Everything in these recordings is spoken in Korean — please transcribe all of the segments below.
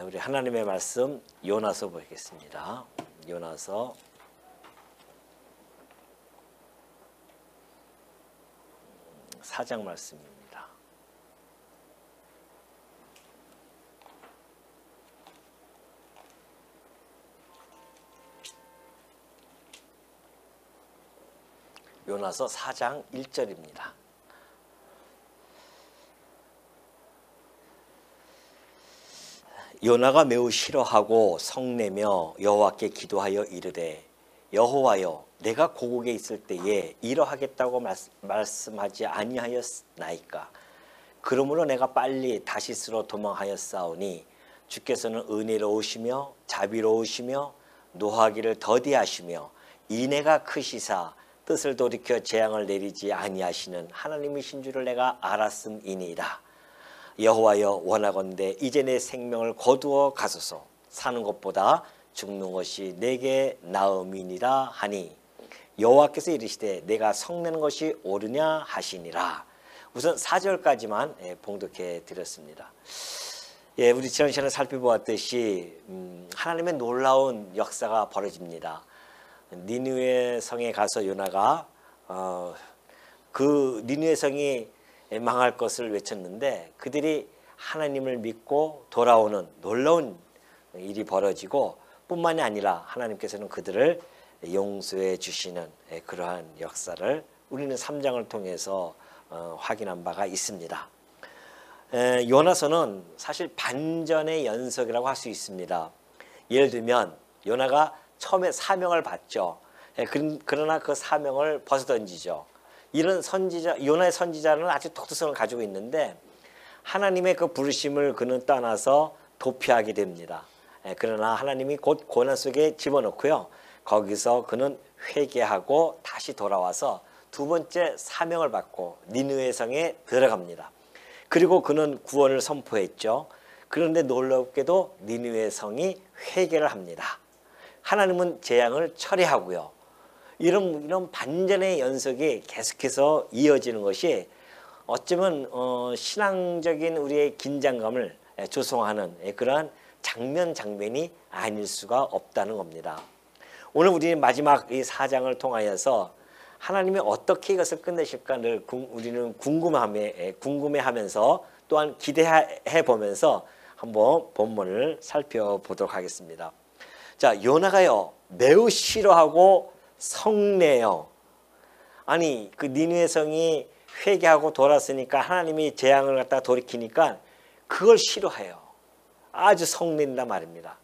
우리 하나님의 말씀 요나서 보겠습니다. 요나서 4장 말씀입니다. 요나서 4장 1절입니다. 요나가 매우 싫어하고 성내며 여호와께 기도하여 이르되 여호와여 내가 고국에 있을 때에 이러하겠다고 말씀하지 아니하였나이까. 그러므로 내가 빨리 다시스로 도망하였사오니 주께서는 은혜로우시며 자비로우시며 노하기를 더디하시며 인애가 크시사 뜻을 돌이켜 재앙을 내리지 아니하시는 하나님이신 줄을 내가 알았음이니이다. 여호와여 원하건대 이제 내 생명을 거두어 가소서. 사는 것보다 죽는 것이 내게 나음이니라 하니 여호와께서 이르시되 내가 성내는 것이 옳으냐 하시니라. 우선 4절까지만 봉독해 드렸습니다. 우리 지난 시간에 살펴보았듯이 하나님의 놀라운 역사가 벌어집니다. 니느웨 성에 가서 요나가 그 니느웨 성이 망할 것을 외쳤는데 그들이 하나님을 믿고 돌아오는 놀라운 일이 벌어지고 뿐만이 아니라 하나님께서는 그들을 용서해 주시는 그러한 역사를 우리는 3장을 통해서 확인한 바가 있습니다. 요나서는 사실 반전의 연속이라고 할 수 있습니다. 예를 들면 요나가 처음에 사명을 받죠. 그러나 그 사명을 벗어던지죠. 이런 선지자, 요나의 선지자는 아주 독특성을 가지고 있는데 하나님의 그 부르심을 그는 떠나서 도피하게 됩니다. 그러나 하나님이 곧 고난 속에 집어넣고요. 거기서 그는 회개하고 다시 돌아와서 두 번째 사명을 받고 니느웨 성에 들어갑니다. 그리고 그는 구원을 선포했죠. 그런데 놀랍게도 니느웨 성이 회개를 합니다. 하나님은 재앙을 처리하고요. 이런 반전의 연속이 계속해서 이어지는 것이 어쩌면 신앙적인 우리의 긴장감을 조성하는 그러한 장면이 아닐 수가 없다는 겁니다. 오늘 우리는 마지막 이 4장을 통하여서 하나님이 어떻게 이것을 끝내실까 늘 우리는 궁금해하면서 또한 기대해 보면서 한번 본문을 살펴보도록 하겠습니다. 자, 요나가요 매우 싫어하고 성내요. 아니 그 니느웨 성이 회개하고 돌았으니까 하나님이 재앙을 갖다 돌이키니까 그걸 싫어해요. 아주 성낸다 말입니다.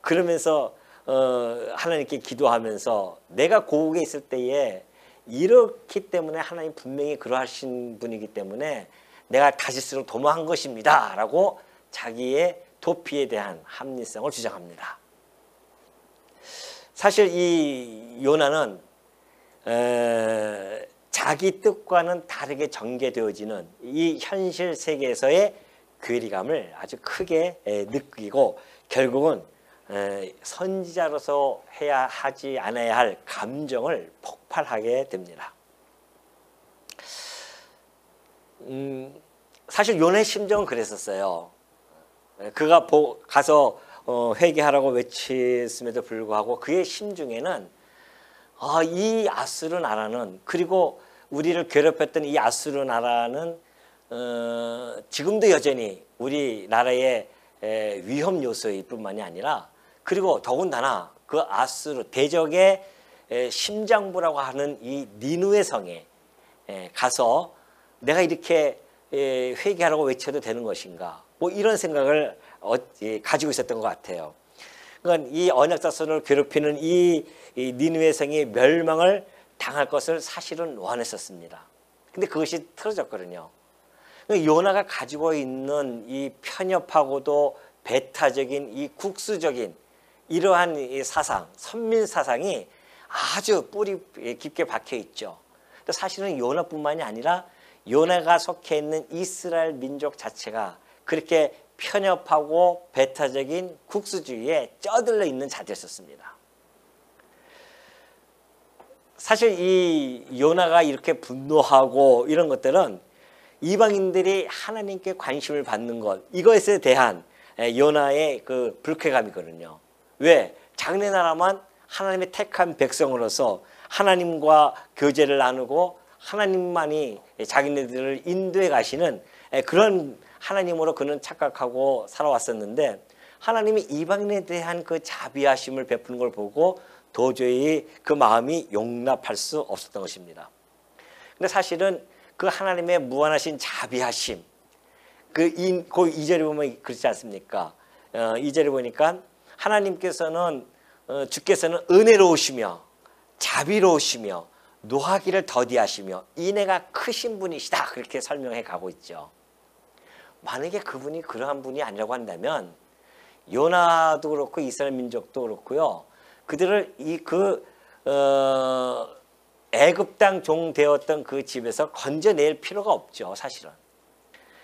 그러면서 하나님께 기도하면서 내가 고국에 있을 때에 이렇기 때문에 하나님 분명히 그러하신 분이기 때문에 내가 다시스로 도망한 것입니다 라고 자기의 도피에 대한 합리성을 주장합니다. 사실 이 요나는 자기 뜻과는 다르게 전개되어지는 이 현실 세계에서의 괴리감을 아주 크게 느끼고 결국은 선지자로서 해야 하지 않아야 할 감정을 폭발하게 됩니다. 사실 요나의 심정은 그랬었어요. 그가 가서 회개하라고 외쳤음에도 불구하고 그의 심중에는 이 아수르 나라는 그리고 우리를 괴롭혔던 이 아수르 나라는 지금도 여전히 우리나라의 위험 요소일 뿐만이 아니라 그리고 더군다나 그 아수르 대적의 심장부라고 하는 이 니느웨 성에 가서 내가 이렇게 회개하라고 외쳐도 되는 것인가 뭐 이런 생각을 가지고 있었던 것 같아요. 그러니까 이 언약 자손을 괴롭히는 이 니느웨 성이 멸망을 당할 것을 사실은 원했었습니다. 근데 그것이 틀어졌거든요. 요나가 가지고 있는 이 편협하고도 배타적인 이 국수적인 이러한 이 사상, 선민 사상이 아주 뿌리 깊게 박혀 있죠. 사실은 요나뿐만이 아니라 요나가 속해 있는 이스라엘 민족 자체가 그렇게 편협하고 배타적인 국수주의에 쩌들려 있는 자들이었습니다. 사실 이 요나가 이렇게 분노하고 이런 것들은 이방인들이 하나님께 관심을 받는 것, 이것에 대한 요나의 그 불쾌감이거든요. 왜? 자기네 나라만 하나님의 택한 백성으로서 하나님과 교제를 나누고 하나님만이 자기네들을 인도해 가시는 그런 하나님으로 그는 착각하고 살아왔었는데, 하나님이 이방인에 대한 그 자비하심을 베푸는 걸 보고 도저히 그 마음이 용납할 수 없었던 것입니다. 근데 사실은 그 하나님의 무한하신 자비하심, 그 2절에 보면 그렇지 않습니까? 2절에 보니까 하나님께서는 주께서는 은혜로우시며 자비로우시며 노하기를 더디하시며 인애가 크신 분이시다, 그렇게 설명해 가고 있죠. 만약에 그분이 그러한 분이 아니라고 한다면 요나도 그렇고 이스라엘 민족도 그렇고요, 그들을 애굽 땅 종 되었던 그 집에서 건져낼 필요가 없죠, 사실은.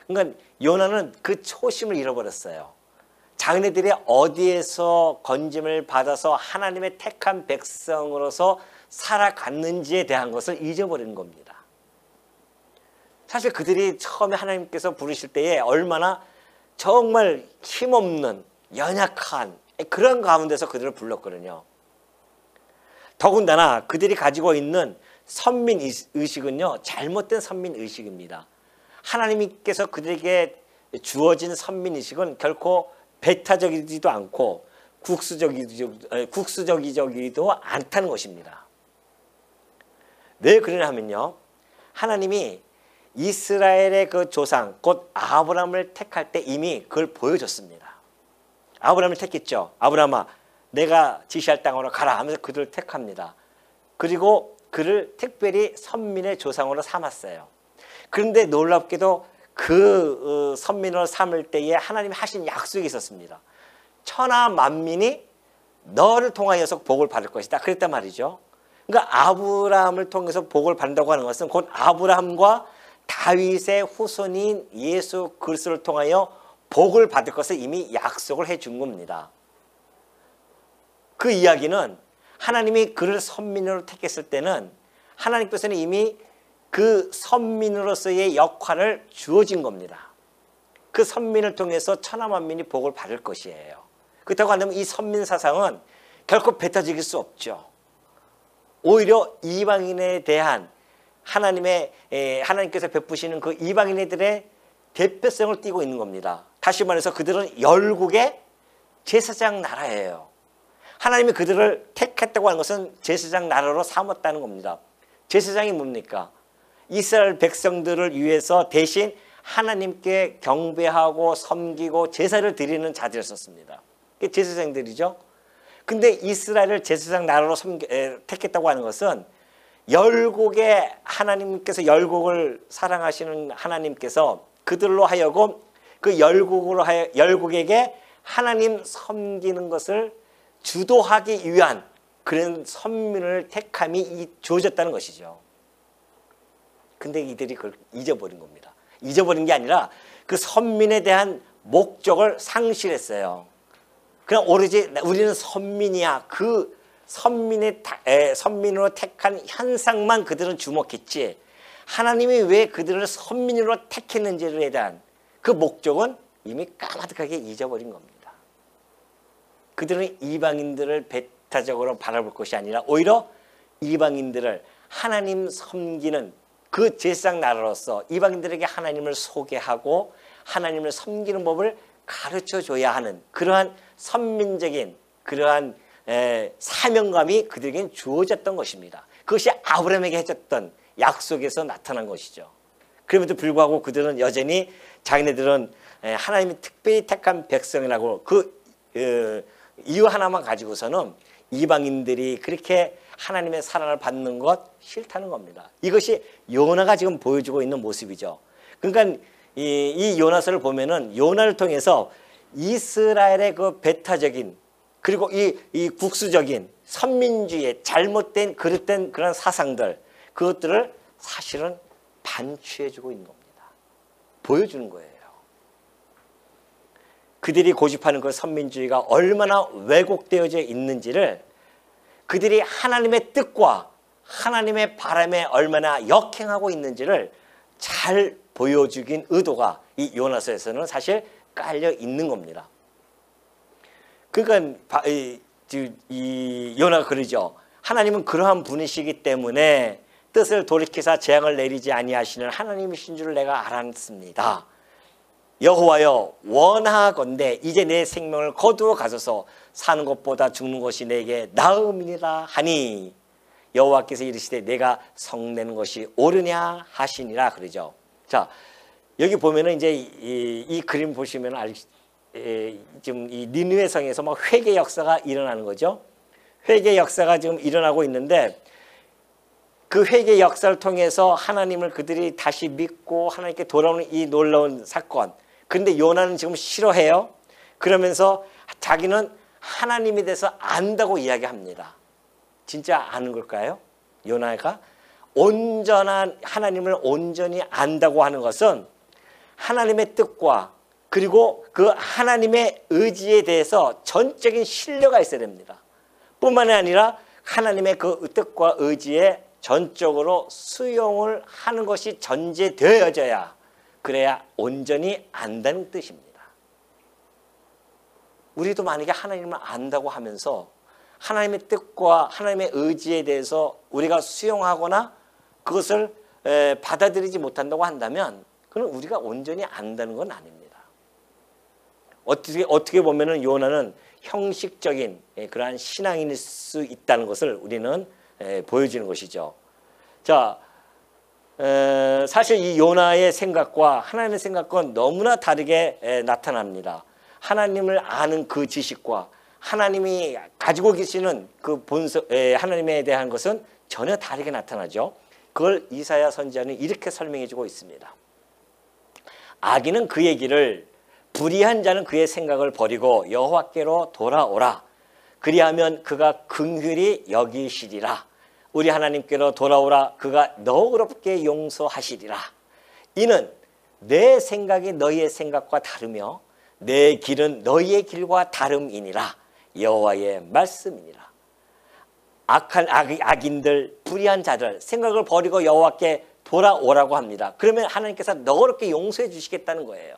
그러니까 요나는 그 초심을 잃어버렸어요. 자기네들이 어디에서 건짐을 받아서 하나님의 택한 백성으로서 살아갔는지에 대한 것을 잊어버린 겁니다. 사실 그들이 처음에 하나님께서 부르실 때에 얼마나 정말 힘없는 연약한 그런 가운데서 그들을 불렀거든요. 더군다나 그들이 가지고 있는 선민의식은요, 잘못된 선민의식입니다. 하나님께서 그들에게 주어진 선민의식은 결코 배타적이지도 않고 국수적이지도 않다는 것입니다. 왜 그러냐면요, 하나님이 이스라엘의 그 조상 곧 아브라함을 택할 때 이미 그걸 보여줬습니다. 아브라함을 택했죠. 아브라함아, 내가 지시할 땅으로 가라 하면서 그들을 택합니다. 그리고 그를 특별히 선민의 조상으로 삼았어요. 그런데 놀랍게도 그 선민으로 삼을 때에 하나님이 하신 약속이 있었습니다. 천하 만민이 너를 통하여서 복을 받을 것이다, 그랬단 말이죠. 그러니까 아브라함을 통해서 복을 받는다고 하는 것은 곧 아브라함과 다윗의 후손인 예수 그리스도를 통하여 복을 받을 것을 이미 약속을 해준 겁니다. 그 이야기는 하나님이 그를 선민으로 택했을 때는 하나님께서는 이미 그 선민으로서의 역할을 주어진 겁니다. 그 선민을 통해서 천하 만민이 복을 받을 것이에요. 그렇다고 한다면 이 선민 사상은 결코 배타적일 수 없죠. 오히려 이방인에 대한 하나님께서 베푸시는 그 이방인들의 대표성을 띠고 있는 겁니다. 다시 말해서 그들은 열국의 제사장 나라예요. 하나님이 그들을 택했다고 하는 것은 제사장 나라로 삼았다는 겁니다. 제사장이 뭡니까? 이스라엘 백성들을 위해서 대신 하나님께 경배하고 섬기고 제사를 드리는 자들이었습니다. 그게 제사장들이죠. 근데 이스라엘을 제사장 나라로 택했다고 하는 것은 열국의 하나님께서, 열국을 사랑하시는 하나님께서 그들로 하여금 그 열국에게 하나님 섬기는 것을 주도하기 위한 그런 선민을 택함이 주어졌다는 것이죠. 근데 이들이 그걸 잊어버린 겁니다. 잊어버린 게 아니라 그 선민에 대한 목적을 상실했어요. 그냥 오로지 우리는 선민이야, 그 선민으로 택한 현상만 그들은 주목했지, 하나님이 왜 그들을 선민으로 택했는지에 대한 그 목적은 이미 까마득하게 잊어버린 겁니다. 그들은 이방인들을 배타적으로 바라볼 것이 아니라 오히려 이방인들을 하나님 섬기는 그 제사장 나라로서 이방인들에게 하나님을 소개하고 하나님을 섬기는 법을 가르쳐줘야 하는 그러한 선민적인 그러한 사명감이 그들에게는 주어졌던 것입니다. 그것이 아브라함에게 해줬던 약속에서 나타난 것이죠. 그럼에도 불구하고 그들은 여전히 자기네들은 하나님이 특별히 택한 백성이라고 그 이유 하나만 가지고서는 이방인들이 그렇게 하나님의 사랑을 받는 것 싫다는 겁니다. 이것이 요나가 지금 보여주고 있는 모습이죠. 그러니까 이 요나서를 보면은 요나를 통해서 이스라엘의 그 배타적인 그리고 이 국수적인 선민주의의 잘못된 그릇된 그런 사상들, 그것들을 사실은 반추해주고 있는 겁니다. 보여주는 거예요. 그들이 고집하는 그 선민주의가 얼마나 왜곡되어져 있는지를, 그들이 하나님의 뜻과 하나님의 바람에 얼마나 역행하고 있는지를 잘 보여주긴 의도가 이 요나서에서는 사실 깔려 있는 겁니다. 그러니까 이 요나가 그러죠. 하나님은 그러한 분이시기 때문에 뜻을 돌이키사 재앙을 내리지 아니하시는 하나님이신 줄 내가 알았습니다. 여호와여 원하건대 이제 내 생명을 거두어 가소서. 사는 것보다 죽는 것이 내게 나음이니라 하니 여호와께서 이르시되 내가 성내는 것이 옳으냐 하시니라 그러죠. 자, 여기 보면은 이제 이 그림 보시면 지금 이 니느웨 성에서 막 회개 역사가 일어나는 거죠. 회개 역사가 지금 일어나고 있는데 그 회개 역사를 통해서 하나님을 그들이 다시 믿고 하나님께 돌아오는 이 놀라운 사건. 그런데 요나는 지금 싫어해요. 그러면서 자기는 하나님에 대해서 안다고 이야기합니다. 진짜 아는 걸까요? 요나가 온전한 하나님을 온전히 안다고 하는 것은 하나님의 뜻과 그리고 그 하나님의 의지에 대해서 전적인 신뢰가 있어야 됩니다. 뿐만이 아니라 하나님의 그 뜻과 의지에 전적으로 수용을 하는 것이 전제되어져야 그래야 온전히 안다는 뜻입니다. 우리도 만약에 하나님을 안다고 하면서 하나님의 뜻과 하나님의 의지에 대해서 우리가 수용하거나 그것을 받아들이지 못한다고 한다면 그건 우리가 온전히 안다는 건 아닙니다. 어떻게 보면은 요나는 형식적인 그러한 신앙인일 수 있다는 것을 우리는 보여주는 것이죠. 자, 사실 이 요나의 생각과 하나님의 생각과 너무나 다르게 나타납니다. 하나님을 아는 그 지식과 하나님이 가지고 계시는 그 본성, 하나님에 대한 것은 전혀 다르게 나타나죠. 그걸 이사야 선지자는 이렇게 설명해 주고 있습니다. 악인은 그의 길을, 불의한 자는 그의 생각을 버리고 여호와께로 돌아오라. 그리하면 그가 긍휼히 여기시리라. 우리 하나님께로 돌아오라. 그가 너그럽게 용서하시리라. 이는 내 생각이 너희의 생각과 다르며 내 길은 너희의 길과 다름이니라. 여호와의 말씀이니라. 악인들, 불의한 자들 생각을 버리고 여호와께 돌아오라고 합니다. 그러면 하나님께서 너그럽게 용서해 주시겠다는 거예요.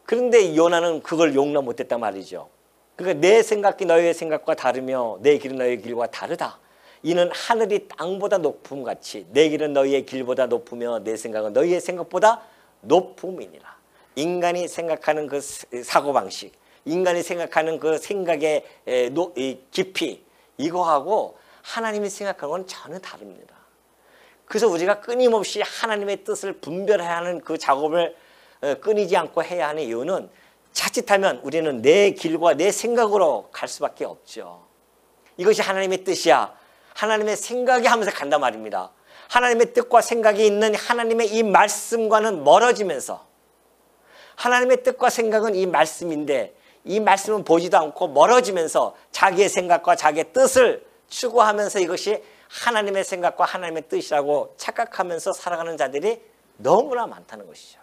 그런데 요나는 그걸 용납 못했단 말이죠. 그러니까 내 생각이 너희의 생각과 다르며 내 길은 너희의 길과 다르다. 이는 하늘이 땅보다 높음 같이 내 길은 너희의 길보다 높으며 내 생각은 너희의 생각보다 높음이니라. 인간이 생각하는 그 사고방식, 인간이 생각하는 그 생각의 깊이, 이거하고 하나님이 생각하는 건 전혀 다릅니다. 그래서 우리가 끊임없이 하나님의 뜻을 분별해야 하는 그 작업을 끊이지 않고 해야 하는 이유는 자칫하면 우리는 내 길과 내 생각으로 갈 수밖에 없죠. 이것이 하나님의 뜻이야, 하나님의 생각이 하면서 간단 말입니다. 하나님의 뜻과 생각이 있는 하나님의 이 말씀과는 멀어지면서, 하나님의 뜻과 생각은 이 말씀인데 이 말씀은 보지도 않고 멀어지면서 자기의 생각과 자기의 뜻을 추구하면서 이것이 하나님의 생각과 하나님의 뜻이라고 착각하면서 살아가는 자들이 너무나 많다는 것이죠.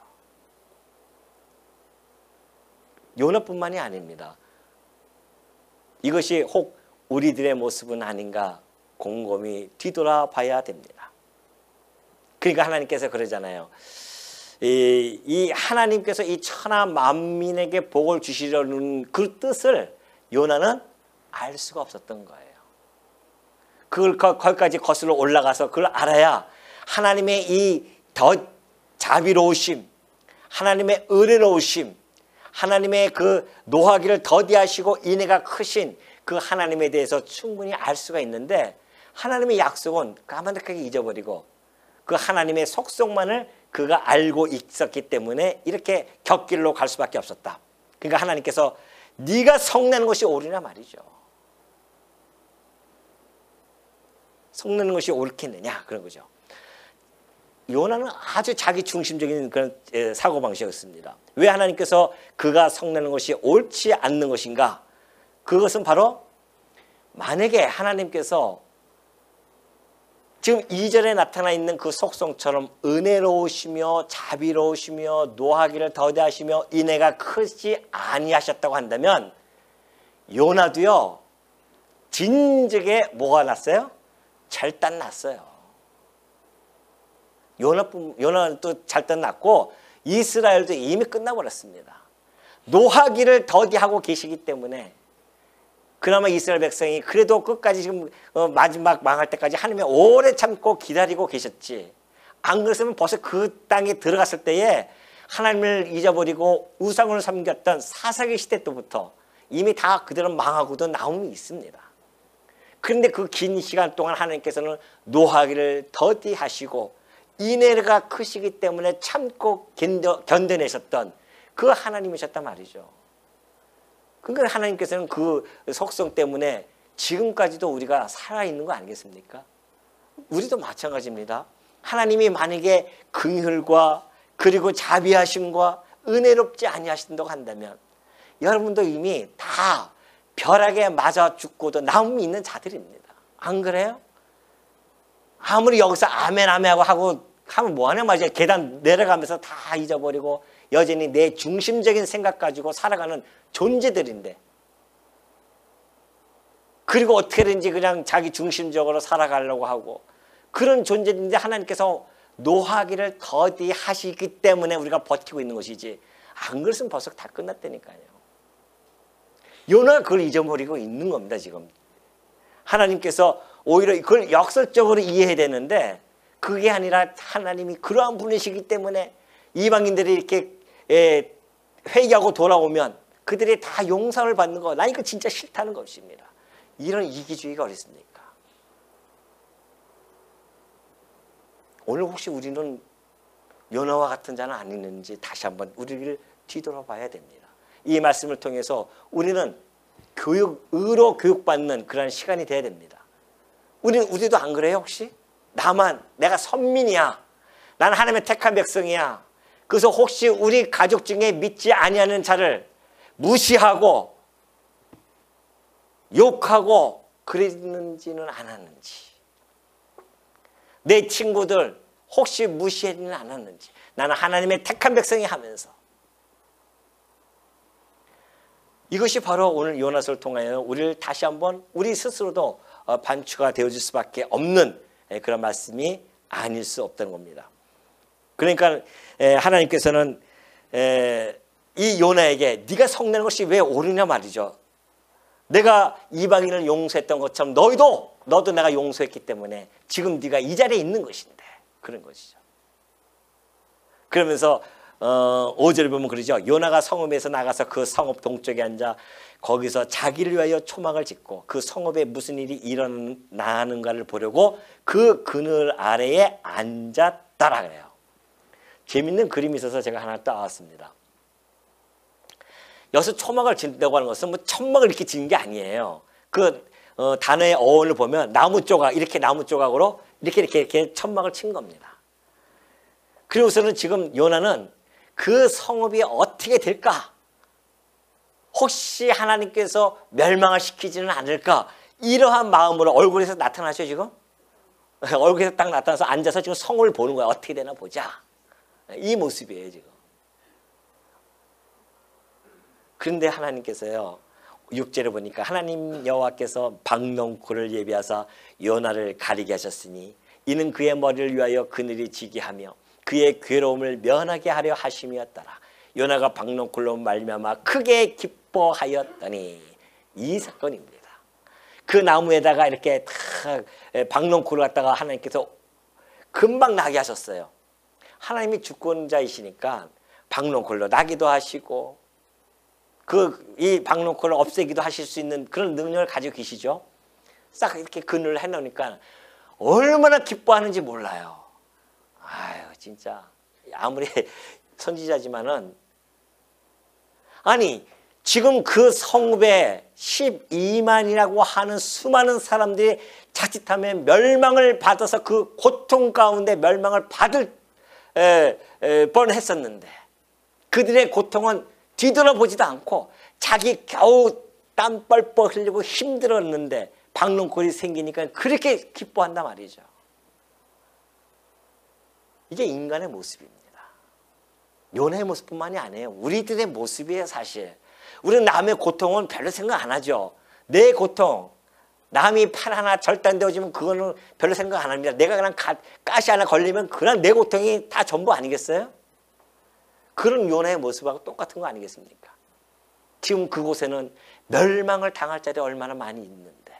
요나뿐만이 아닙니다. 이것이 혹 우리들의 모습은 아닌가 곰곰이 뒤돌아봐야 됩니다. 그러니까 하나님께서 그러잖아요. 이 하나님께서 이 천하 만민에게 복을 주시려는 그 뜻을 요나는 알 수가 없었던 거예요. 그걸 거기까지 거슬러 올라가서 그걸 알아야 하나님의 이 더 자비로우심, 하나님의 은혜로우심, 하나님의 그 노하기를 더디하시고 인애가 크신 그 하나님에 대해서 충분히 알 수가 있는데, 하나님의 약속은 까마득하게 잊어버리고 그 하나님의 속성만을 그가 알고 있었기 때문에 이렇게 곁길로 갈 수밖에 없었다. 그러니까 하나님께서 네가 성내는 것이 옳으냐 말이죠. 성내는 것이 옳겠느냐 그런 거죠. 요나는 아주 자기 중심적인 그런 사고방식이었습니다. 왜 하나님께서 그가 성내는 것이 옳지 않는 것인가? 그것은 바로 만약에 하나님께서 지금 2절에 나타나 있는 그 속성처럼 은혜로우시며 자비로우시며 노하기를 더디하시며 인애가 크지 아니하셨다고 한다면 요나도요 진즉에 뭐가 났어요? 절단 났어요. 요나는 또 절단 났고 이스라엘도 이미 끝나버렸습니다. 노하기를 더디하고 계시기 때문에 그나마 이스라엘 백성이 그래도 끝까지 지금 마지막 망할 때까지 하나님이 오래 참고 기다리고 계셨지. 안 그랬으면 벌써 그 땅에 들어갔을 때에 하나님을 잊어버리고 우상을 섬겼던 사사기 시대 때부터 이미 다 그대로 망하고도 나옴이 있습니다. 그런데 그 긴 시간 동안 하나님께서는 노하기를 더디하시고 인애가 크시기 때문에 참고 견뎌내셨던 그 하나님이셨단 말이죠. 그러니까 하나님께서는 그 속성 때문에 지금까지도 우리가 살아있는 거 아니겠습니까? 우리도 마찬가지입니다. 하나님이 만약에 긍휼과 그리고 자비하심과 은혜롭지 아니하신다고 한다면 여러분도 이미 다 벼락에 맞아 죽고도 남음이 있는 자들입니다. 안 그래요? 아무리 여기서 아멘 아멘 하고 하면 뭐하냐 말이야. 계단 내려가면서 다 잊어버리고 여전히 내 중심적인 생각 가지고 살아가는 존재들인데, 그리고 어떻게든지 그냥 자기 중심적으로 살아가려고 하고 그런 존재인데 하나님께서 노하기를 더디 하시기 때문에 우리가 버티고 있는 것이지, 안 그랬으면 벌써 다 끝났다니까요. 요나가 그걸 잊어버리고 있는 겁니다. 지금 하나님께서 오히려 그걸 역설적으로 이해해야 되는데 그게 아니라 하나님이 그러한 분이시기 때문에 이방인들이 이렇게 회개하고 돌아오면 그들이 다 용서를 받는 거, 나 이거 진짜 싫다는 것입니다. 이런 이기주의가 어디 있습니까? 오늘 혹시 우리는 요나와 같은 자는 아니는지 다시 한번 우리를 뒤돌아봐야 됩니다. 이 말씀을 통해서 우리는 의로 교육받는 그런 시간이 돼야 됩니다. 우리도 안 그래요 혹시? 내가 선민이야. 나는 하나님의 택한 백성이야. 그래서 혹시 우리 가족 중에 믿지 아니하는 자를 무시하고 욕하고 그랬는지는 않았는지, 내 친구들 혹시 무시하지는 않았는지, 나는 하나님의 택한 백성이 하면서, 이것이 바로 오늘 요나서를 통하여 우리를 다시 한번 우리 스스로도 반추가 되어줄 수밖에 없는 그런 말씀이 아닐 수 없다는 겁니다. 그러니까 하나님께서는 이 요나에게 네가 성내는 것이 왜 옳으냐 말이죠. 내가 이방인을 용서했던 것처럼 너도 내가 용서했기 때문에 지금 네가 이 자리에 있는 것인데, 그런 것이죠. 그러면서 5절에 보면 그러죠. 요나가 성읍에서 나가서 그 성읍 동쪽에 앉아 거기서 자기를 위하여 초막을 짓고 그 성읍에 무슨 일이 일어나는가를 보려고 그 그늘 아래에 앉았다라 그래요. 재밌는 그림이 있어서 제가 하나 따왔습니다. 여기서 초막을 짓는다고 하는 것은 뭐 천막을 이렇게 짓는 게 아니에요. 그 단어의 어원을 보면 나무 조각, 이렇게 나무 조각으로 이렇게 천막을 친 겁니다. 그리고서는 지금 요나는 그 성읍이 어떻게 될까? 혹시 하나님께서 멸망을 시키지는 않을까? 이러한 마음으로 얼굴에서 나타나죠 지금? 얼굴에서 딱 나타나서 앉아서 지금 성을 보는 거야. 어떻게 되나 보자. 이 모습이에요 지금. 그런데 하나님께서요 6절에 보니까 하나님 여호와께서 박농쿨을 예비하사 요나를 가리게 하셨으니 이는 그의 머리를 위하여 그늘이 지게 하며 그의 괴로움을 면하게 하려 하심이었더라. 요나가 박농쿨로 말미암아 크게 기뻐하였더니, 이 사건입니다. 그 나무에다가 이렇게 탁 박농쿨을 갖다가 하나님께서 금방 나게 하셨어요. 하나님이 주권자이시니까 박농쿨로 나기도 하시고 이 박농쿨을 없애기도 하실 수 있는 그런 능력을 가지고 계시죠. 싹 이렇게 그늘을 해놓으니까 얼마나 기뻐하는지 몰라요. 아유 진짜 아무리 선지자지만은, 아니 지금 그 성읍에 12만이라고 하는 수많은 사람들이 자칫하면 멸망을 받아서 그 고통 가운데 멸망을 받을 뻔했었는데 그들의 고통은 뒤돌아보지도 않고 자기 겨우 땀 뻘뻘 흘리고 힘들었는데 박농쿨이 생기니까 그렇게 기뻐한단 말이죠. 이게 인간의 모습입니다. 요나의 모습뿐만이 아니에요. 우리들의 모습이에요 사실. 우리는 남의 고통은 별로 생각 안 하죠. 내 고통, 남이 팔 하나 절단되어지면 그거는 별로 생각 안 합니다. 내가 그냥 가시 하나 걸리면 그냥 내 고통이 다 전부 아니겠어요? 그런 요나의 모습하고 똑같은 거 아니겠습니까? 지금 그곳에는 멸망을 당할 자들이 얼마나 많이 있는데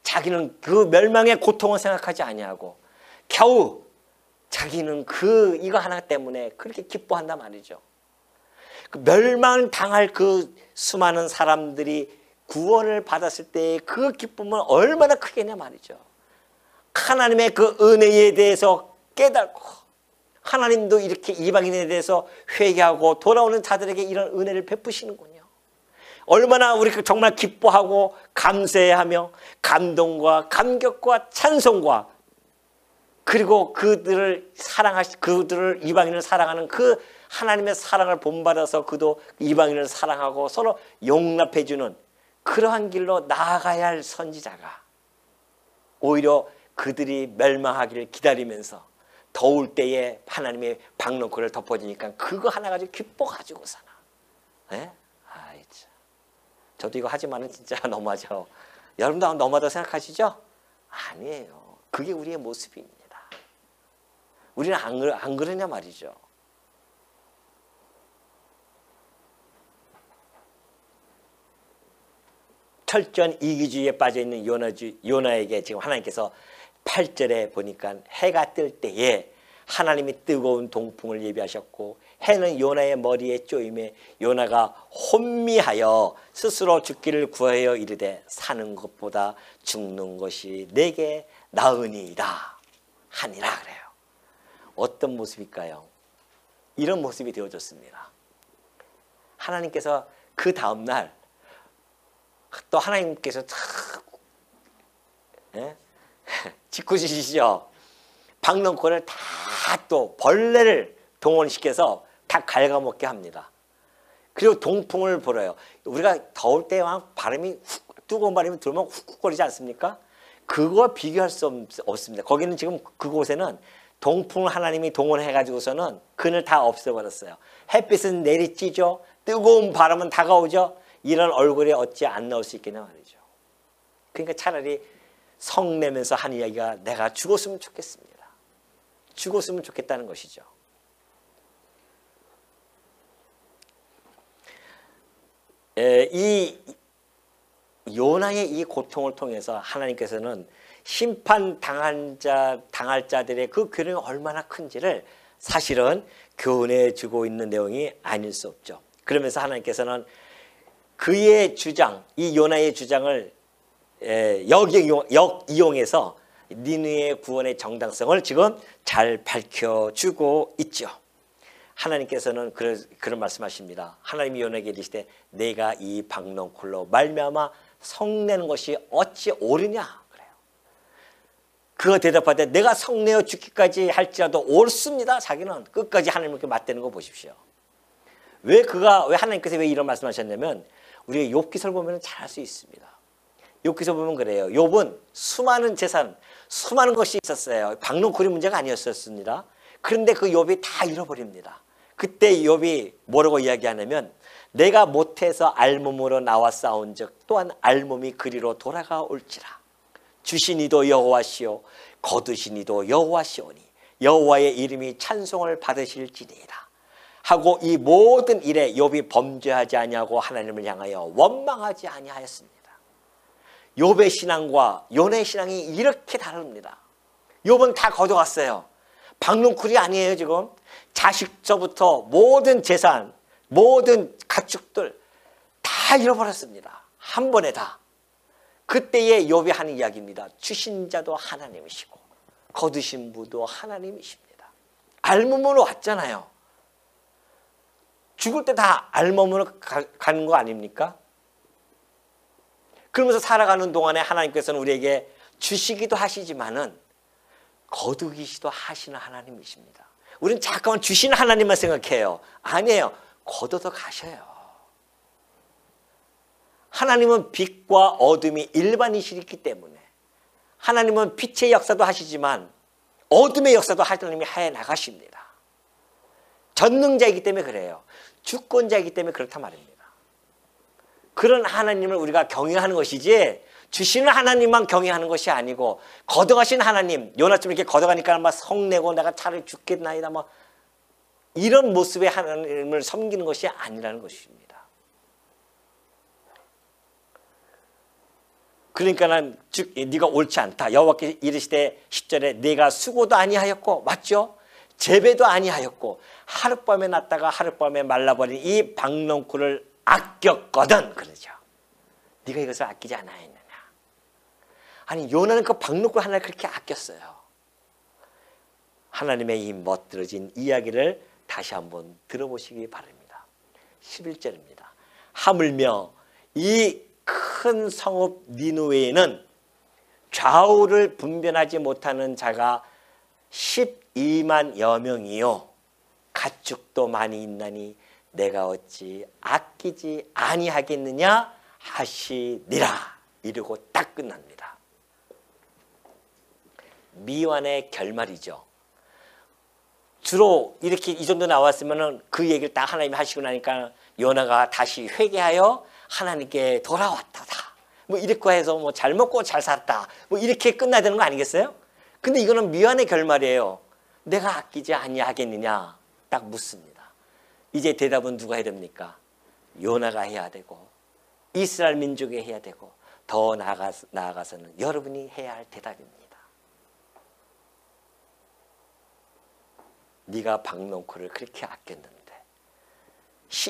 자기는 그 멸망의 고통을 생각하지 아니하고 겨우 자기는 이거 하나 때문에 그렇게 기뻐한단 말이죠. 그 멸망 당할 그 수많은 사람들이 구원을 받았을 때의 그 기쁨은 얼마나 크겠냐 말이죠. 하나님의 그 은혜에 대해서 깨닫고 하나님도 이렇게 이방인에 대해서 회개하고 돌아오는 자들에게 이런 은혜를 베푸시는군요. 얼마나 우리가 정말 기뻐하고 감사해하며 감동과 감격과 찬송과 그리고 그들을 이방인을 사랑하는 그 하나님의 사랑을 본받아서 그도 이방인을 사랑하고 서로 용납해주는 그러한 길로 나아가야 할 선지자가 오히려 그들이 멸망하기를 기다리면서 더울 때에 하나님의 박농쿨을 덮어주니까 그거 하나 가지고 기뻐가지고 사나. 예? 아이 참. 저도 이거 하지만은 진짜 너무하죠. 여러분도 너무하다고 생각하시죠? 아니에요. 그게 우리의 모습입니다. 우리는 안 그러냐 말이죠. 철저한 이기주의에 빠져있는 요나에게 지금 하나님께서 8절에 보니까 해가 뜰 때에 하나님이 뜨거운 동풍을 예비하셨고 해는 요나의 머리에 쪼임에 요나가 혼미하여 스스로 죽기를 구하여 이르되 사는 것보다 죽는 것이 내게 나으니이다 하니라 그래요. 어떤 모습일까요? 이런 모습이 되어졌습니다. 하나님께서 그 다음날 또 하나님께서 짓궂으시죠. 박농쿨을 다 또 벌레를 동원시켜서 다 갉아먹게 합니다. 그리고 동풍을 불어요. 우리가 더울 때 바람이 뜨거운 바람이 들면 훅훅거리지 않습니까? 그거와 비교할 수 없습니다. 거기는 지금 그곳에는 동풍을 하나님이 동원해가지고서는 그늘 다 없애버렸어요. 햇빛은 내리쬐죠. 뜨거운 바람은 다가오죠. 이런 얼굴에 어찌 안 나올 수 있겠냐 말이죠. 그러니까 차라리 성내면서 한 이야기가 내가 죽었으면 좋겠습니다. 죽었으면 좋겠다는 것이죠. 이 요나의 이 고통을 통해서 하나님께서는 심판 당할 자들의 그 괴로움이 얼마나 큰지를 사실은 교훈해 주고 있는 내용이 아닐 수 없죠. 그러면서 하나님께서는 그의 주장, 이 요나의 주장을 역이용해서 니느웨의 구원의 정당성을 지금 잘 밝혀주고 있죠. 하나님께서는 그런 말씀하십니다. 하나님이 요나에게 이르시되 내가 이 박농쿨로 말미암아 성내는 것이 어찌 옳으냐 그래요. 그가 대답하되 내가 성내어 죽기까지 할지라도 옳습니다. 자기는 끝까지 하나님께 맞대는 거 보십시오. 왜 하나님께서 왜 이런 말씀하셨냐면 우리가 욥기서를 보면 잘 알 수 있습니다. 욥기서 보면 그래요. 욥은 수많은 재산, 수많은 것이 있었어요. 박농쿨이 문제가 아니었습니다. 그런데 그 욥이 다 잃어버립니다. 그때 욥이 뭐라고 이야기하냐면 내가 못해서 알몸으로 나와 싸운즉 또한 알몸이 그리로 돌아가 올지라. 주신 이도 여호와시오 거두신 이도 여호와시오니 여호와의 이름이 찬송을 받으실지니이다. 하고 이 모든 일에 욥이 범죄하지 아니하고 하나님을 향하여 원망하지 아니하였습니다. 욥의 신앙과 요나의 신앙이 이렇게 다릅니다. 욥은 다 거둬갔어요. 박농쿨이 아니에요. 지금 자식서부터 모든 재산, 모든 가축들 다 잃어버렸습니다. 한 번에 다. 그때의 욥이 하는 이야기입니다. 주신 자도 하나님이시고 거두신 분도 하나님이십니다. 알몸으로 왔잖아요. 죽을 때 다 알몸으로 가는 거 아닙니까? 그러면서 살아가는 동안에 하나님께서는 우리에게 주시기도 하시지만은 거두기시도 하시는 하나님이십니다. 우리는 잠깐만 주시는 하나님만 생각해요. 아니에요. 거둬서 가셔요. 하나님은 빛과 어둠이 일반이시기 때문에 하나님은 빛의 역사도 하시지만 어둠의 역사도 하나님이 해 나가십니다. 전능자이기 때문에 그래요. 주권자이기 때문에 그렇단 말입니다. 그런 하나님을 우리가 경외하는 것이지 주시는 하나님만 경외하는 것이 아니고 걷어가신 하나님, 요나처럼 이렇게 걷어가니까 막 성내고 내가 차라리 죽겠나이다 뭐 이런 모습의 하나님을 섬기는 것이 아니라는 것입니다. 그러니까는 즉 네가 옳지 않다. 여호와께 이르시되 10절에 내가 수고도 아니하였고, 맞죠? 재배도 아니하였고 하룻밤에 났다가 하룻밤에 말라버린 이 박농쿨을 아꼈거든. 그러죠. 네가 이것을 아끼지 않아야했느냐. 아니 요나는 그 박농쿨 하나를 그렇게 아꼈어요. 하나님의 이 멋들어진 이야기를 다시 한번 들어보시기 바랍니다. 11절입니다. 하물며 이 큰 성읍 니느웨에는 좌우를 분별하지 못하는 자가 12만여 명이요 가축도 많이 있나니 내가 어찌 아끼지 아니하겠느냐 하시니라. 이러고 딱 끝납니다. 미완의 결말이죠. 주로 이렇게 이 정도 나왔으면 그 얘기를 딱 하나님이 하시고 나니까 요나가 다시 회개하여 하나님께 돌아왔다다. 뭐 이렇게 해서 뭐 잘 먹고 잘 살았다. 뭐 이렇게 끝나야 되는 거 아니겠어요? 근데 이거는 미완의 결말이에요. 내가 아끼지 아니하겠느냐 딱 묻습니다. 이제 대답은 누가 해야 됩니까? 요나가 해야 되고 이스라엘 민족이 해야 되고 더 나아가서는 여러분이 해야 할 대답입니다. 네가 박농쿨을 그렇게 아꼈는데,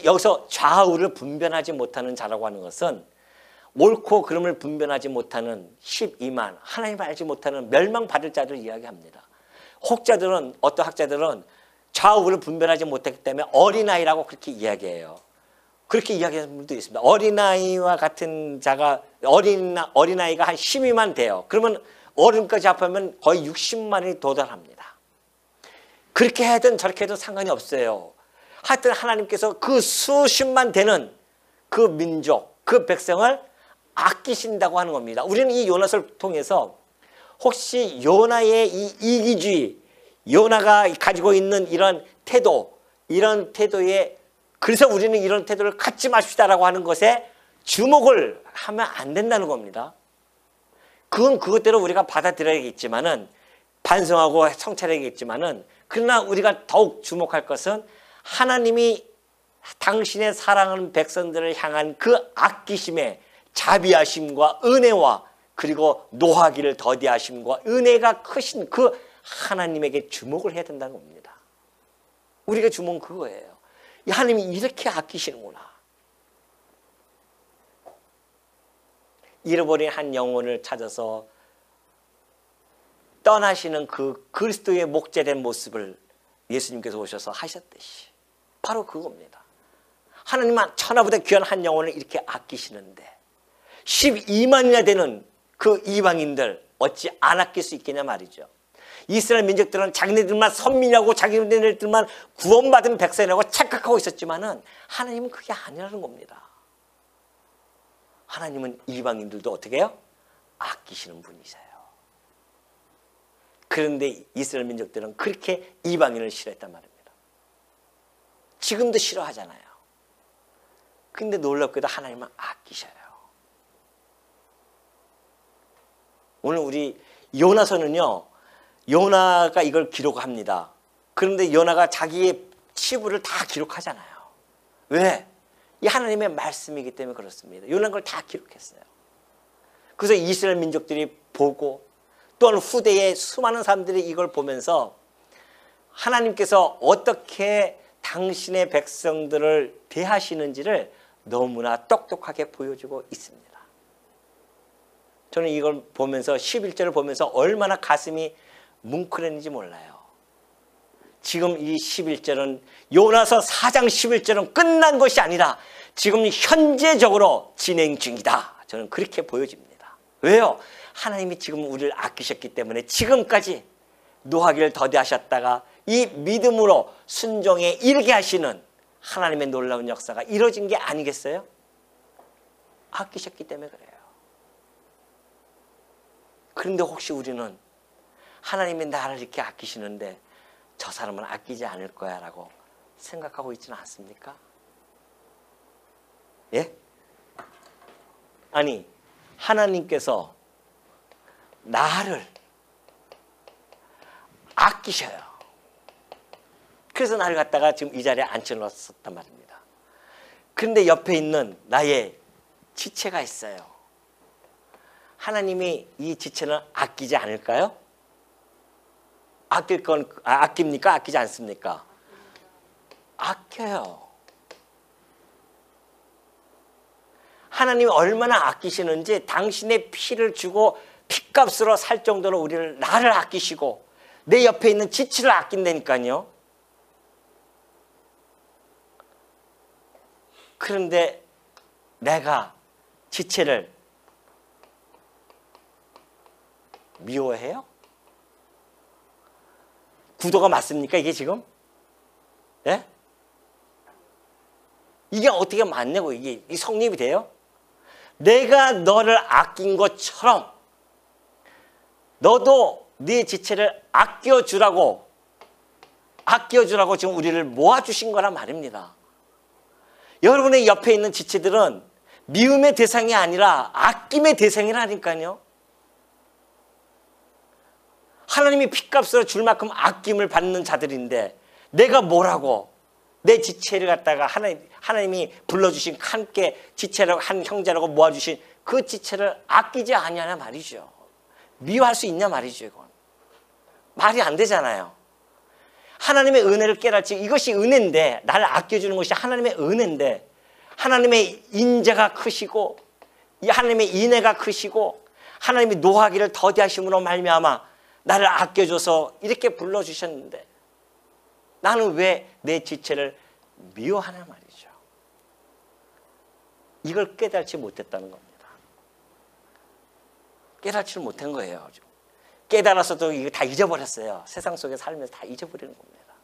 여기서 좌우를 분별하지 못하는 자라고 하는 것은 옳고 그름을 분별하지 못하는 12만, 하나님을 알지 못하는 멸망받을 자들을 이야기합니다. 혹자들은, 어떤 학자들은 좌우를 분별하지 못했기 때문에 어린아이라고 그렇게 이야기해요. 그렇게 이야기하는 분도 있습니다. 어린아이와 같은 자가, 어린아이가 한 12만 돼요. 그러면 어른까지 합하면 거의 60만이 도달합니다. 그렇게 해든 저렇게 해도 상관이 없어요. 하여튼 하나님께서 그 수십만 되는 그 민족, 그 백성을 아끼신다고 하는 겁니다. 우리는 이 요나서를 통해서 혹시 요나의 이 이기주의, 요나가 가지고 있는 이런 태도, 이런 태도에, 그래서 우리는 이런 태도를 갖지 맙시다라고 하는 것에 주목을 하면 안 된다는 겁니다. 그건 그것대로 우리가 받아들여야겠지만은, 반성하고 성찰해야겠지만은, 그러나 우리가 더욱 주목할 것은 하나님이 당신의 사랑하는 백성들을 향한 그 아끼심의 자비하심과 은혜와 그리고 노하기를 더디하심과 은혜가 크신 그 하나님에게 주목을 해야 된다는 겁니다. 우리가 주목은 그거예요. 하나님이 이렇게 아끼시는구나. 잃어버린 한 영혼을 찾아서 떠나시는 그 그리스도의 목재된 모습을 예수님께서 오셔서 하셨듯이 바로 그겁니다. 하나님은 천하보다 귀한 한 영혼을 이렇게 아끼시는데 12만이나 되는 그 이방인들 어찌 안 아낄 수 있겠냐 말이죠. 이스라엘 민족들은 자기네들만 선민이라고 자기네들만 구원받은 백성이라고 착각하고 있었지만은 하나님은 그게 아니라는 겁니다. 하나님은 이방인들도 어떻게 해요? 아끼시는 분이세요. 그런데 이스라엘 민족들은 그렇게 이방인을 싫어했단 말입니다. 지금도 싫어하잖아요. 근데 놀랍게도 하나님은 아끼셔요. 오늘 우리 요나서는요, 요나가 이걸 기록합니다. 그런데 요나가 자기의 치부를 다 기록하잖아요. 왜? 이 하나님의 말씀이기 때문에 그렇습니다. 요나는 걸 다 기록했어요. 그래서 이스라엘 민족들이 보고 또한 후대에 수많은 사람들이 이걸 보면서 하나님께서 어떻게 당신의 백성들을 대하시는지를 너무나 똑똑하게 보여주고 있습니다. 저는 이걸 보면서 11절을 보면서 얼마나 가슴이 뭉클했는지 몰라요. 지금 이 11절은 요나서 4장 11절은 끝난 것이 아니라 지금 현재적으로 진행 중이다. 저는 그렇게 보여집니다. 왜요? 하나님이 지금 우리를 아끼셨기 때문에 지금까지 노하기를 더디하셨다가 이 믿음으로 순종에 이르게 하시는 하나님의 놀라운 역사가 이루어진 게 아니겠어요? 아끼셨기 때문에 그래요. 그런데 혹시 우리는 하나님이 나를 이렇게 아끼시는데 저 사람은 아끼지 않을 거야 라고 생각하고 있지는 않습니까? 예? 아니, 하나님께서 나를 아끼셔요. 그래서 나를 갖다가 지금 이 자리에 앉혀놓았단 말입니다. 그런데 옆에 있는 나의 지체가 있어요. 하나님이 이 지체는 아끼지 않을까요? 아낍니까? 아끼지 않습니까? 아껴요. 하나님이 얼마나 아끼시는지 당신의 피를 주고 피값으로 살 정도로 나를 아끼시고 내 옆에 있는 지체를 아낀다니까요. 그런데 내가 지체를 미워해요? 구도가 맞습니까 이게 지금? 예? 이게 어떻게 맞냐고 이게 성립이 돼요? 내가 너를 아낀 것처럼 너도 네 지체를 아껴주라고 지금 우리를 모아주신 거란 말입니다. 여러분의 옆에 있는 지체들은 미움의 대상이 아니라 아낌의 대상이라니까요. 하나님이 피값으로 줄 만큼 아낌을 받는 자들인데 내가 뭐라고 내 지체를 갖다가 하나님이 불러주신 함께 지체라고 한 형제라고 모아주신 그 지체를 아끼지 아니하냐 말이죠. 미워할 수 있냐 말이죠. 이건 말이 안 되잖아요. 하나님의 은혜를 깨닫지 이것이 은혜인데 나를 아껴주는 것이 하나님의 은혜인데 하나님의 인자가 크시고 하나님의 인애가 크시고 하나님이 노하기를 더디하심으로 말미암아 나를 아껴줘서 이렇게 불러주셨는데 나는 왜 내 지체를 미워하냐 말이죠. 이걸 깨닫지 못했다는 겁니다. 깨닫지를 못한 거예요. 깨달아서도 이거 다 잊어버렸어요. 세상 속에 살면서 다 잊어버리는 겁니다.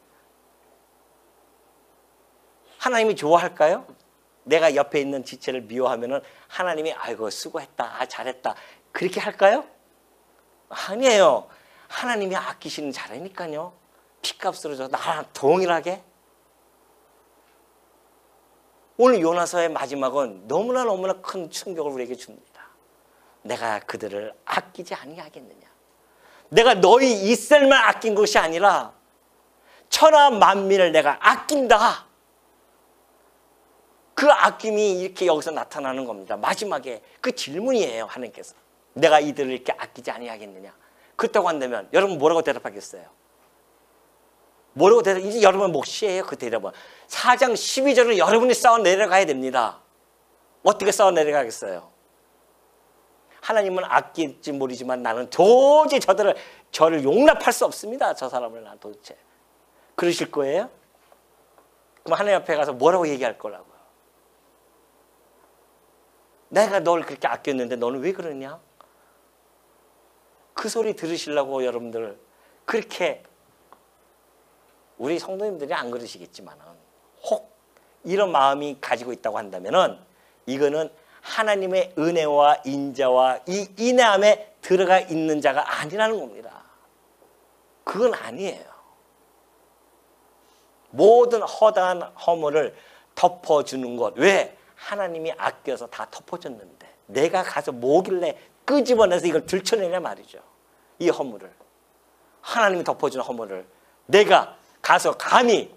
하나님이 좋아할까요? 내가 옆에 있는 지체를 미워하면은 하나님이 아이고 수고했다, 잘했다 그렇게 할까요? 아니에요. 하나님이 아끼시는 자라니까요. 피값으로 줘 나랑 동일하게. 오늘 요나서의 마지막은 너무나 큰 충격을 우리에게 줍니다. 내가 그들을 아끼지 아니하겠느냐. 내가 너희 이스라엘만 아낀 것이 아니라 천하 만민을 내가 아낀다. 그 아낌이 이렇게 여기서 나타나는 겁니다. 마지막에 그 질문이에요. 하나님께서 내가 이들을 이렇게 아끼지 아니하겠느냐. 그렇다고 한다면 여러분 뭐라고 대답하겠어요? 뭐라고 이제 여러분 몫이에요. 그 대답은 4장 12절은 여러분이 쌓아 내려가야 됩니다. 어떻게 쌓아 내려가겠어요? 하나님은 아낄지 모르지만 나는 도저히 저를 용납할 수 없습니다. 저 사람을 난 도대체. 그러실 거예요? 그럼 하나님 앞에 가서 뭐라고 얘기할 거라고요? 내가 널 그렇게 아꼈는데 너는 왜 그러냐? 그 소리 들으시려고 여러분들 그렇게 우리 성도님들이 안 그러시겠지만은 혹 이런 마음이 가지고 있다고 한다면은 이거는 하나님의 은혜와 인자와 이 인내함에 들어가 있는 자가 아니라는 겁니다. 그건 아니에요. 모든 허다한 허물을 덮어주는 것. 왜? 하나님이 아껴서 다 덮어줬는데 내가 가서 뭐길래 끄집어내서 이걸 들춰내냐 말이죠. 이 허물을. 하나님이 덮어주는 허물을 내가 가서 감히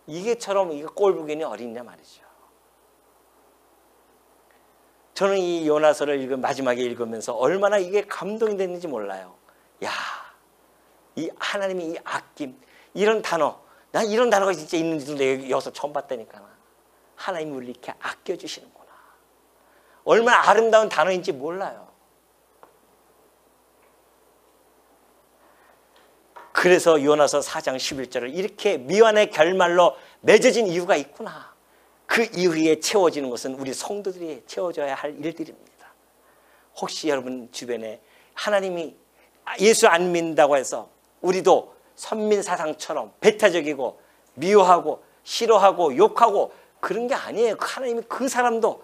이게처럼 이거 꼴보기니 어린냐 말이죠. 저는 이 요나서를 마지막에 읽으면서 얼마나 이게 감동이 됐는지 몰라요. 야, 이 하나님이 이 아낌 이런 단어 난 이런 단어가 진짜 있는지도 내가 여기서 처음 봤다니까. 하나님이 우리를 이렇게 아껴주시는구나. 얼마나 아름다운 단어인지 몰라요. 그래서 요나서 4장 11절을 이렇게 미완의 결말로 맺어진 이유가 있구나. 그 이후에 채워지는 것은 우리 성도들이 채워져야 할 일들입니다. 혹시 여러분 주변에 하나님이 예수 안 믿는다고 해서 우리도 선민사상처럼 배타적이고 미워하고 싫어하고 욕하고 그런 게 아니에요. 하나님이 그 사람도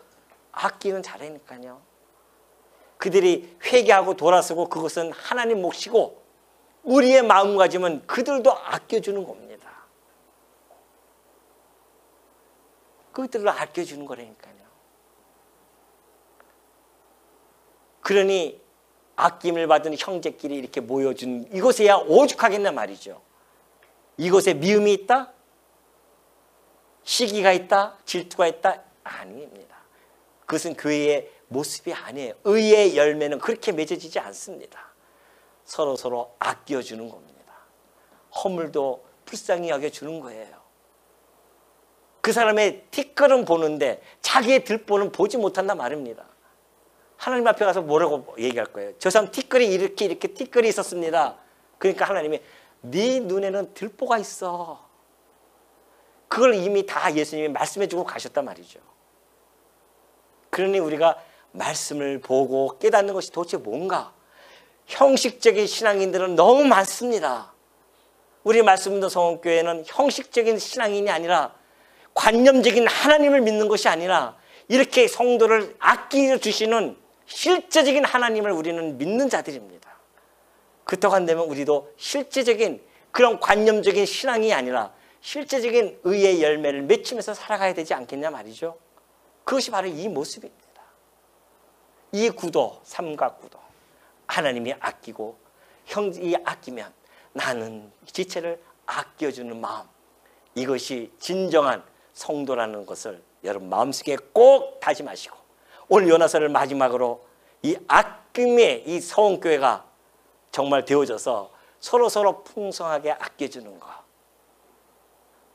아끼는 자라니까요. 그들이 회개하고 돌아서고 그것은 하나님 몫이고 우리의 마음가짐은 그들도 아껴주는 겁니다. 그들을 아껴주는 거라니까요. 그러니 아낌을 받은 형제끼리 이렇게 모여준 이곳에야 오죽하겠나 말이죠. 이곳에 미움이 있다? 시기가 있다? 질투가 있다? 아닙니다. 그것은 교회의 모습이 아니에요. 의의 열매는 그렇게 맺어지지 않습니다. 서로 아껴주는 겁니다. 허물도 불쌍히 여겨주는 거예요. 그 사람의 티끌은 보는데 자기의 들보는 보지 못한단 말입니다. 하나님 앞에 가서 뭐라고 얘기할 거예요? 저 사람 티끌이 이렇게 티끌이 있었습니다. 그러니까 하나님이 네 눈에는 들보가 있어. 그걸 이미 다 예수님이 말씀해주고 가셨단 말이죠. 그러니 우리가 말씀을 보고 깨닫는 것이 도대체 뭔가? 형식적인 신앙인들은 너무 많습니다. 우리 말씀 듣는 성원교회는 형식적인 신앙인이 아니라 관념적인 하나님을 믿는 것이 아니라 이렇게 성도를 아끼어 주시는 실제적인 하나님을 우리는 믿는 자들입니다. 그렇다고 한다면 우리도 실제적인 그런 관념적인 신앙이 아니라 실제적인 의의 열매를 맺히면서 살아가야 되지 않겠냐 말이죠. 그것이 바로 이 모습입니다. 이 구도, 삼각구도. 하나님이 아끼고 형이 아끼면 나는 지체를 아껴주는 마음. 이것이 진정한 성도라는 것을 여러분 마음속에 꼭 다짐하시고 오늘 요나서를 마지막으로 이 아낌의 이 서원교회가 정말 되어져서 서로 풍성하게 아껴주는 것.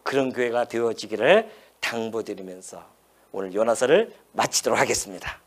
그런 교회가 되어지기를 당부드리면서 오늘 요나서를 마치도록 하겠습니다.